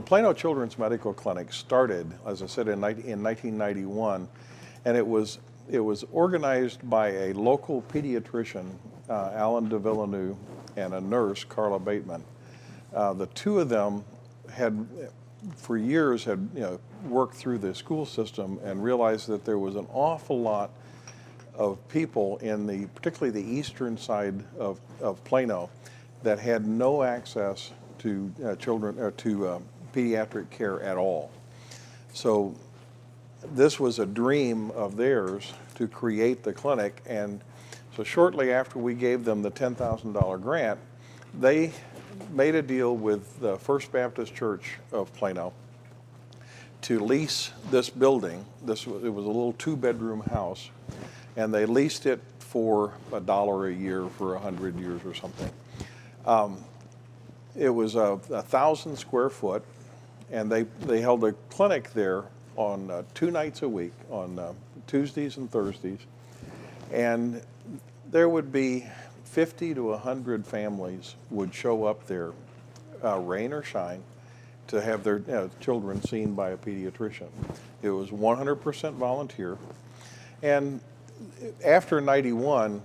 Plano Childrens Medical Clinic started, as I said, in 1991, and it was organized by a local pediatrician, Alan de Villeneuve, and a nurse, Carla Bateman. The two of them had, for years, worked through the school system and realized that there was an awful lot of people in particularly the eastern side of Plano, that had no access to pediatric care at all. So this was a dream of theirs to create the clinic, and so shortly after we gave them the $10,000 grant, they made a deal with the First Baptist Church of Plano to lease this building. It was a little 2-bedroom house, and they leased it for $1 a year for 100 years or something. It was 1,000 square foot, and they held a clinic there on 2 nights a week, on Tuesdays and Thursdays, and there would be 50 to 100 families would show up there, rain or shine, to have their children seen by a pediatrician. It was 100% volunteer, and after '91,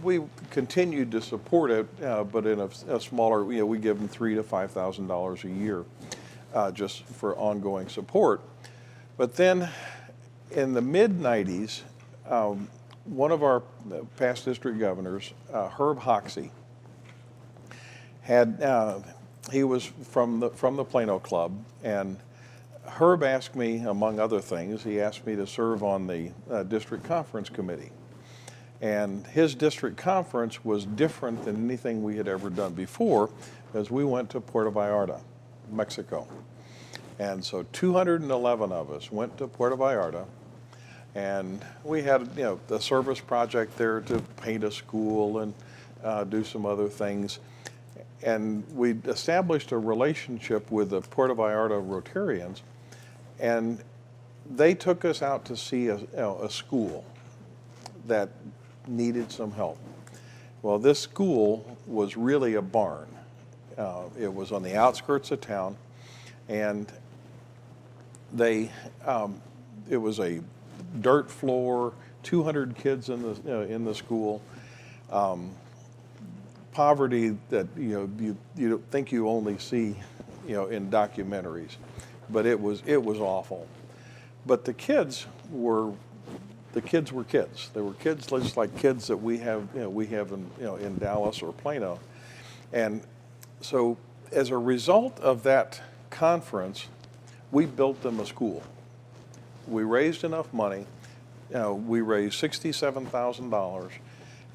we continued to support it, but in a smaller, we give them $3,000 to $5,000 a year just for ongoing support. But then in the mid-'90s, one of our past district governors, Herb Hoxie, he was from the Plano Club, and Herb asked me, among other things, he asked me to serve on the district conference committee. And his district conference was different than anything we had ever done before, as we went to Puerto Vallarta, Mexico. And so 211 of us went to Puerto Vallarta, and we had the service project there to paint a school and do some other things. And we established a relationship with the Puerto Vallarta Rotarians, and they took us out to see a school that needed some help. Well, this school was really a barn. It was on the outskirts of town, and it was a dirt floor, 200 kids in the school. Poverty that you think you only see in documentaries, but it was awful. But the kids were kids. They were kids just like kids that we have in Dallas or Plano. And so as a result of that conference, we built them a school. We raised enough money. We raised $67,000,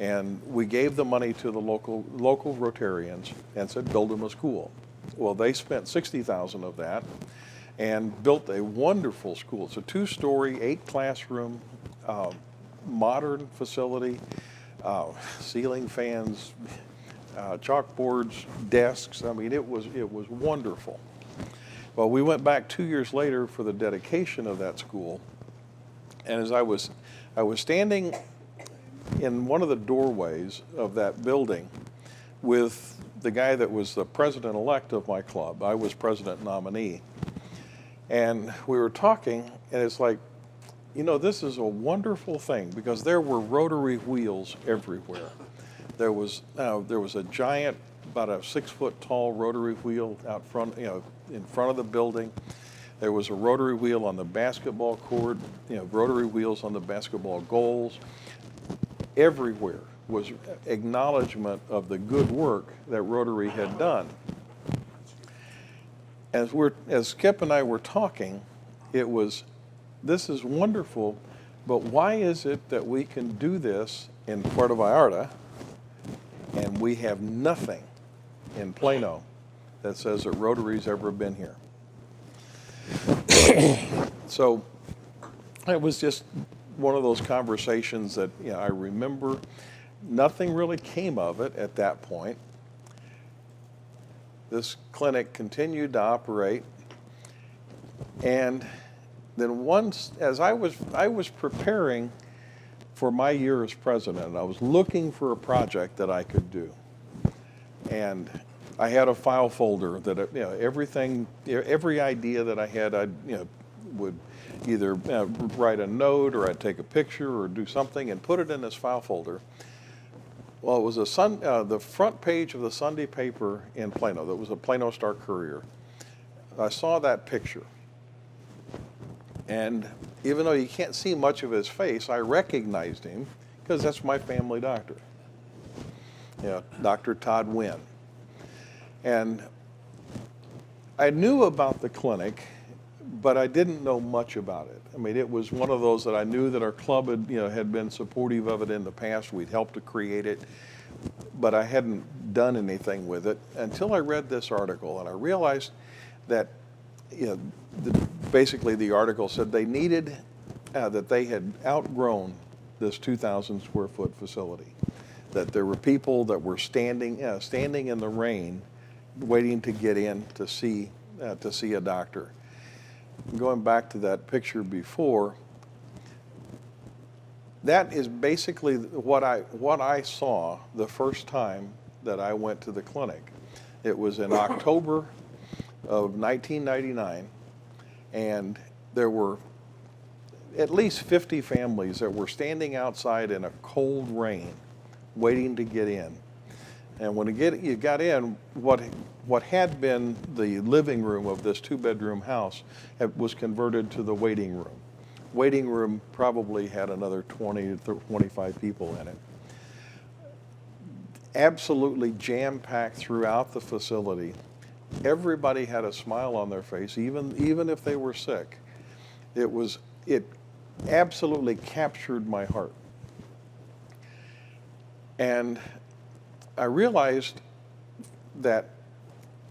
and we gave the money to the local Rotarians and said, build them a school. Well, they spent $60,000 of that and built a wonderful school. It's a 2-story, 8-classroom, modern facility, ceiling fans, chalkboards, desks. I mean, it was wonderful. Well, we went back 2 years later for the dedication of that school, and as I was standing in one of the doorways of that building with the guy that was the president-elect of my club. I was president nominee, and we were talking, and it's like, this is a wonderful thing, because there were rotary wheels everywhere. There was a giant, about a 6-foot-tall rotary wheel out front, in front of the building. There was a rotary wheel on the basketball court, rotary wheels on the basketball goals. Everywhere was acknowledgement of the good work that Rotary had done. As Skip and I were talking, this is wonderful, but why is it that we can do this in Puerto Vallarta and we have nothing in Plano that says that Rotary's ever been here? So it was just one of those conversations that I remember. Nothing really came of it at that point. This clinic continued to operate, and then once, as I was preparing for my year as president, I was looking for a project that I could do. And I had a file folder that, everything, every idea that I had, I would either write a note, or I'd take a picture or do something and put it in this file folder. Well, it was the front page of the Sunday paper in Plano. That was a Plano Star-Courier. I saw that picture. And even though you can't see much of his face, I recognized him because that's my family doctor. Dr. Todd Wynn. And I knew about the clinic, but I didn't know much about it. I mean, it was one of those that I knew that our club had been supportive of it in the past. We'd helped to create it, but I hadn't done anything with it until I read this article, and I realized that basically the article said they needed, that they had outgrown this 2,000 square foot facility, that there were people that were standing in the rain waiting to get in to see a doctor. Going back to that picture before, that is basically what I saw the first time that I went to the clinic. It was in October of 1999, and there were at least 50 families that were standing outside in a cold rain waiting to get in. And when you got in, what had been the living room of this 2-bedroom house was converted to the waiting room. Waiting room probably had another 20 to 25 people in it. Absolutely jam-packed throughout the facility. Everybody had a smile on their face, even if they were sick. It absolutely captured my heart. And I realized that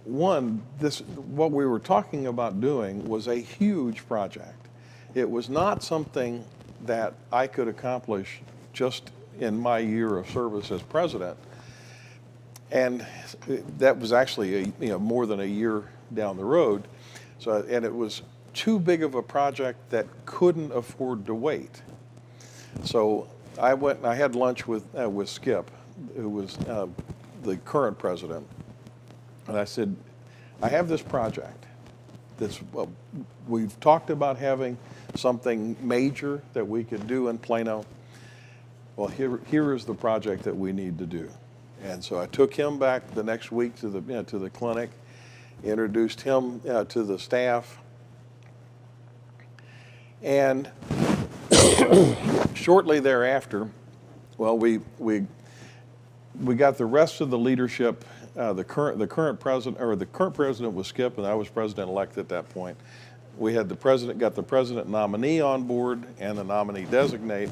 what we were talking about doing was a huge project. It was not something that I could accomplish just in my year of service as president. And that was actually more than a year down the road. And it was too big of a project that couldn't afford to wait. So I went and I had lunch with Skip, who was the current president, and I said, I have this project. We've talked about having something major that we could do in Plano. Well, here is the project that we need to do. And so I took him back the next week to the clinic, introduced him to the staff, and shortly thereafter, well, we got the rest of the leadership. The current president was Skip, and I was president-elect at that point. We had got the president nominee on board and the nominee designate,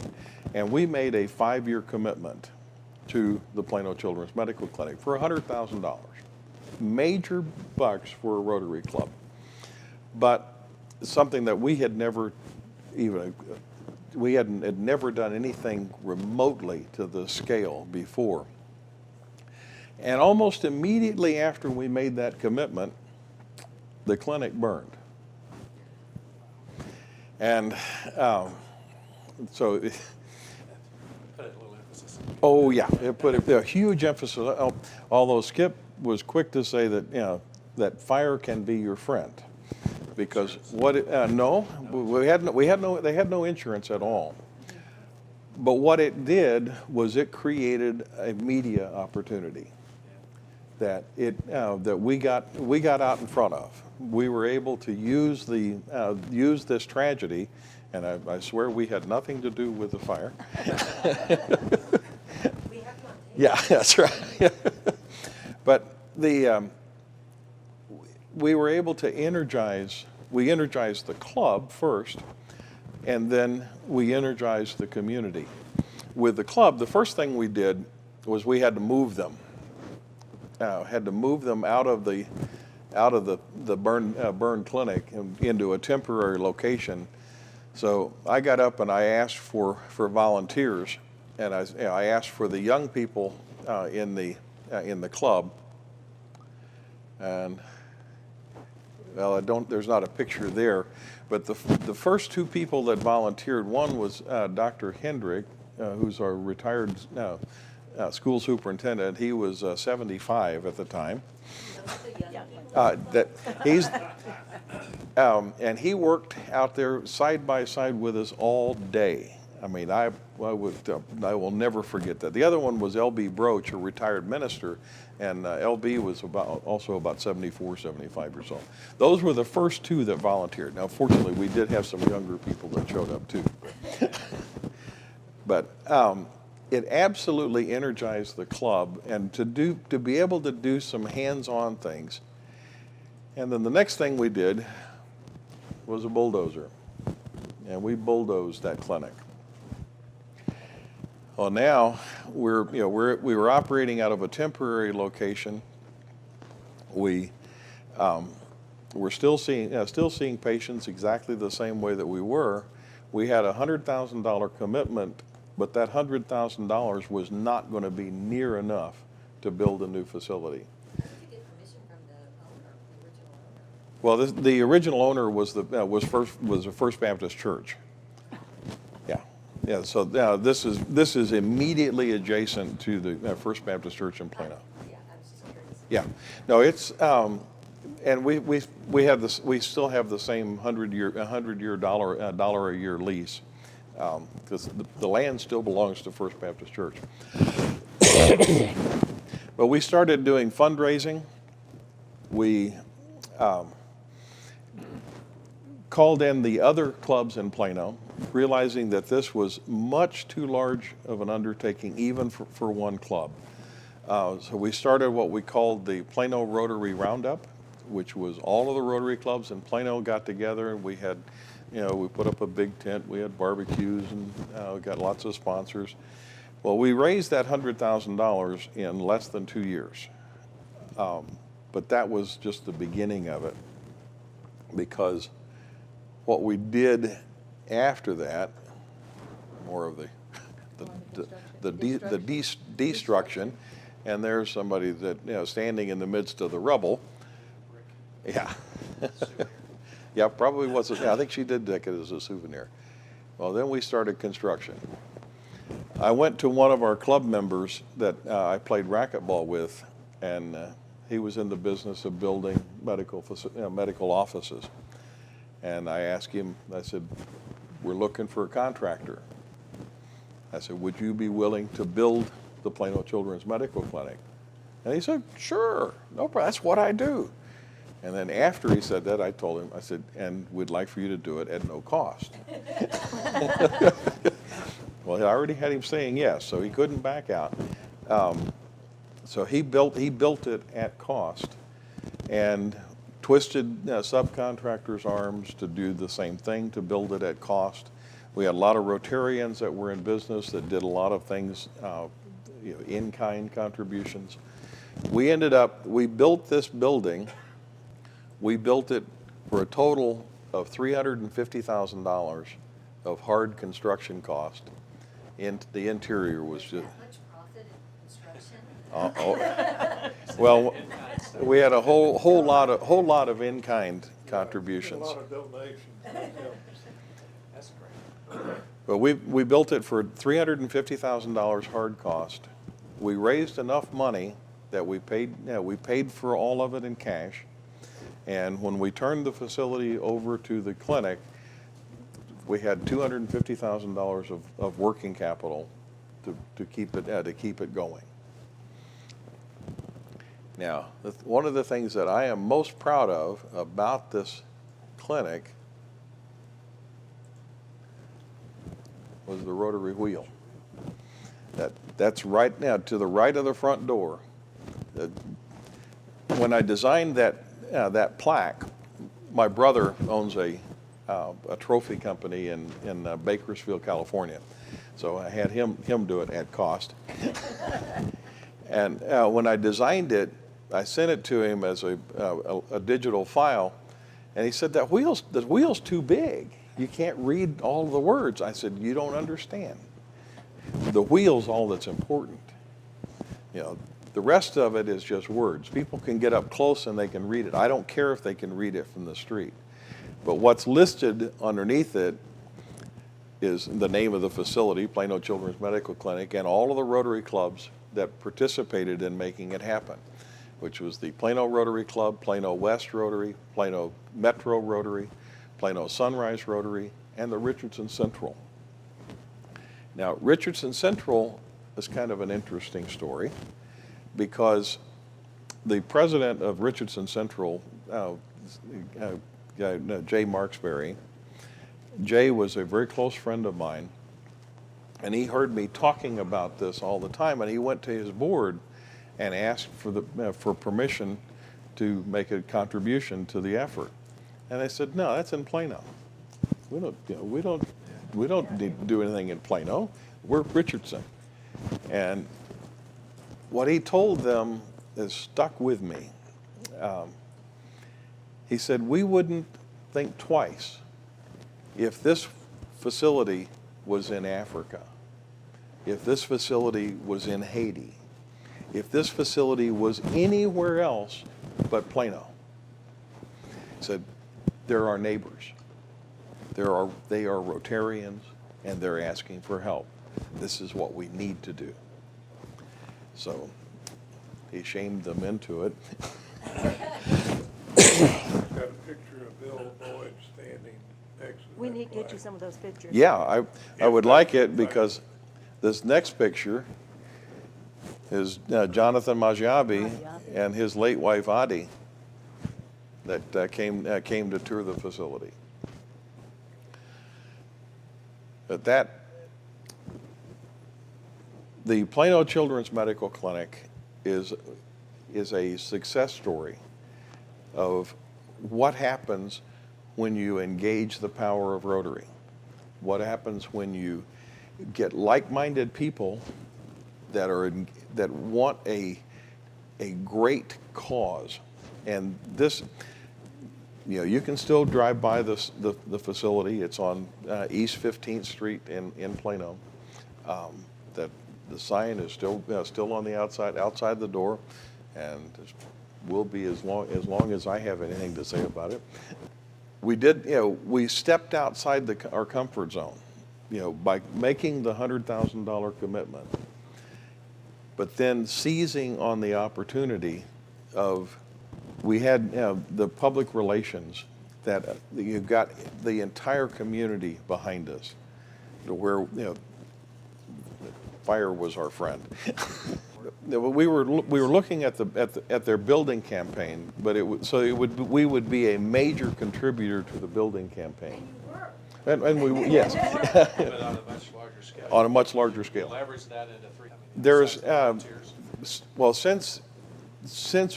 and we made a 5-year commitment to the Plano Children's Medical Clinic for $100,000. Major bucks for a Rotary Club, but something that we had never had never done anything remotely to the scale before. And almost immediately after we made that commitment, the clinic burned. And so, put a little emphasis. Oh yeah, it put a huge emphasis. Although Skip was quick to say that that fire can be your friend, because they had no insurance at all. But what it did was it created a media opportunity that we got out in front of. We were able to use this tragedy, and I swear we had nothing to do with the fire. We have not. Yeah, that's right. But we were able to energize the club first, and then we energized the community. With the club, the first thing we did was we had to move them. Out of the burn clinic into a temporary location. So I got up and I asked for volunteers, and I asked for the young people in the club. And well, there's not a picture there, but the first 2 people that volunteered, one was Dr. Hendrick, who's our retired school superintendent. He was 75 at the time. And he worked out there side by side with us all day. I mean, I will never forget that. The other one was L.B. Broach, a retired minister, and L.B. was also about 74, 75 years old. Those were the first two that volunteered. Now, fortunately, we did have some younger people that showed up too. But it absolutely energized the club, and to be able to do some hands-on things. And then the next thing we did was a bulldozer, and we bulldozed that clinic. Well, now we were operating out of a temporary location. We're still seeing patients exactly the same way that we were. We had a $100,000 commitment, but that $100,000 was not going to be near enough to build a new facility. Did you get permission from the owner, the original owner? Well, the original owner was the First Baptist Church. Yeah. So now this is immediately adjacent to the First Baptist Church in Plano. Yeah, I was just curious. Yeah. No, it's and we still have the same $100 dollar a year lease, because the land still belongs to First Baptist Church. But we started doing fundraising. We called in the other clubs in Plano, realizing that this was much too large of an undertaking even for one club. So we started what we called the Plano Rotary Roundup, which was all of the Rotary clubs in Plano got together, and we had, we put up a big tent, we had barbecues, and we got lots of sponsors. Well, we raised that $100,000 in less than 2 years. But that was just the beginning of it, because what we did after that, more of the destruction, and there's somebody that standing in the midst of the rubble. Yeah, yeah, probably was. I think she did take it as a souvenir. Well, then we started construction. I went to one of our club members that I played racquetball with, and he was in the business of building medical offices. And I asked him, I said, we're looking for a contractor. I said, would you be willing to build the Plano Children's Medical Clinic? And he said, sure, no problem, that's what I do. And then after he said that, I told him, I said, and we'd like for you to do it at no cost. Well, I already had him saying yes, so he couldn't back out. So he built it at cost, and twisted subcontractors' arms to do the same thing, to build it at cost. We had a lot of Rotarians that were in business that did a lot of things, in-kind contributions. We built this building. We built it for a total of $350,000 of hard construction cost. The interior was just. Much profit in construction? Well, we had a whole lot of in-kind contributions. A lot of donations. That's great. But we built it for $350,000 hard cost. We raised enough money that we paid for all of it in cash. And when we turned the facility over to the clinic, we had $250,000 of working capital to keep it going. Now, one of the things that I am most proud of about this clinic was the rotary wheel. That's right now to the right of the front door. When I designed that plaque, my brother owns a trophy company in Bakersfield, California. So I had him do it at cost. And when I designed it, I sent it to him as a digital file, and he said, the wheel's too big. You can't read all the words. I said, you don't understand. The wheel's all that's important. The rest of it is just words. People can get up close and they can read it. I don't care if they can read it from the street. But what's listed underneath it is the name of the facility, Plano Children's Medical Clinic, and all of the Rotary clubs that participated in making it happen, which was the Plano Rotary Club, Plano West Rotary, Plano Metro Rotary, Plano Sunrise Rotary, and the Richardson Central. Now, Richardson Central is kind of an interesting story because the president of Richardson Central, Jay Marksberry, Jay was a very close friend of mine, and he heard me talking about this all the time, and he went to his board and asked for permission to make a contribution to the effort. And they said, no, that's in Plano. We don't need to do anything in Plano. We're Richardson. And what he told them has stuck with me. He said, we wouldn't think twice if this facility was in Africa, if this facility was in Haiti, if this facility was anywhere else but Plano. He said, they're our neighbors. They are Rotarians, and they're asking for help. This is what we need to do. So he shamed them into it. Got a picture of Bill Boyd standing next to We that need to get flag. you some of those pictures. Yeah, I would like it because this next picture is Jonathan Majiabi and his late wife Adi that came to tour the facility. But the Plano Children's Medical Clinic is a success story of what happens when you engage the power of Rotary. What happens when you get like-minded people that want a great cause. And this, you can still drive by the facility. It's on East 15th Street in Plano. That the sign is still on the outside the door, and will be as long as I have anything to say about it. We stepped outside our comfort zone, by making the $100,000 commitment, but then seizing on the opportunity of, we had the public relations that you've got the entire community behind us, to where fire was our friend. We were looking at their building campaign, but we would be a major contributor to the building campaign. And we yes. But on a much larger scale. On a much larger scale. Leverage that into three. There's volunteers. well, since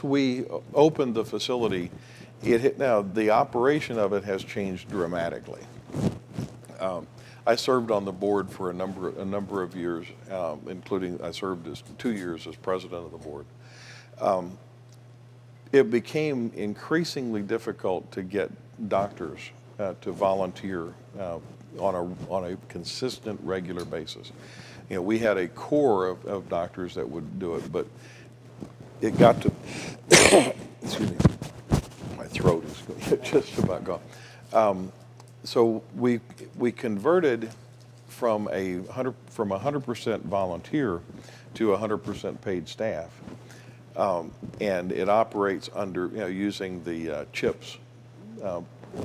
we opened the facility, the operation of it has changed dramatically. I served on the board for a number of years, including I served as 2 years as president of the board. It became increasingly difficult to get doctors to volunteer on a consistent, regular basis. We had a core of doctors that would do it, but it got to excuse me, my throat is just about gone. So we converted from 100% volunteer to 100% paid staff, and it operates under using the CHIPS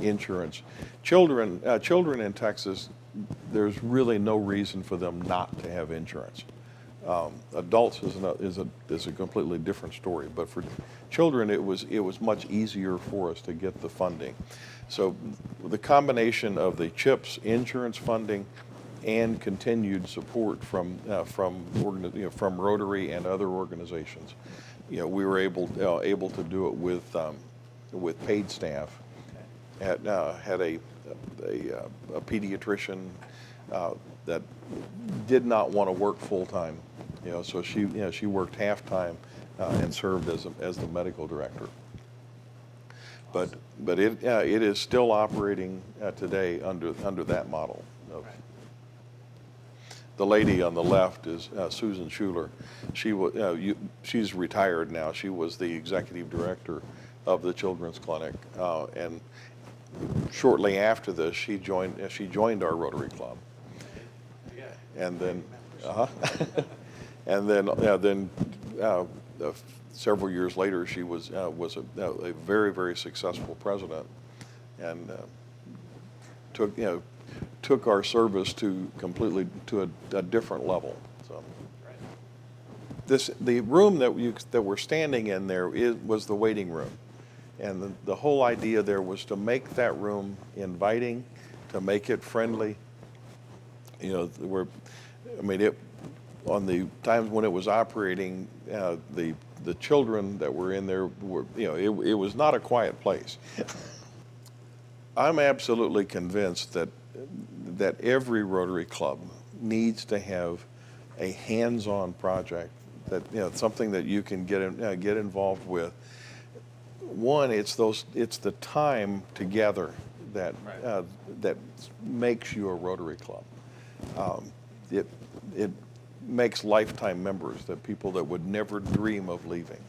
insurance. Children in Texas, there's really no reason for them not to have insurance. Adults is a completely different story, but for children it was much easier for us to get the funding. So the combination of the CHIPS insurance funding and continued support from Rotary and other organizations, we were able to do it with paid staff. Had a pediatrician that did not want to work full time, so she worked half time and served as the medical director. But it is still operating today under that model. The lady on the left is Susan Schuler. She's retired now. She was the executive director of the Children's Clinic, and shortly after this, she joined our Rotary Club. Yeah. And then, And several years later, she was a very, very successful president, and took our service to a different level. So the room that we're standing in there was the waiting room, and the whole idea there was to make that room inviting, to make it friendly. On the times when it was operating, the children that were in there were, it was not a quiet place. I'm absolutely convinced that every Rotary Club needs to have a hands-on project, that something that you can get involved with. One, it's the time together that that makes you a Rotary Club. It makes lifetime members, that people that would never dream of leaving.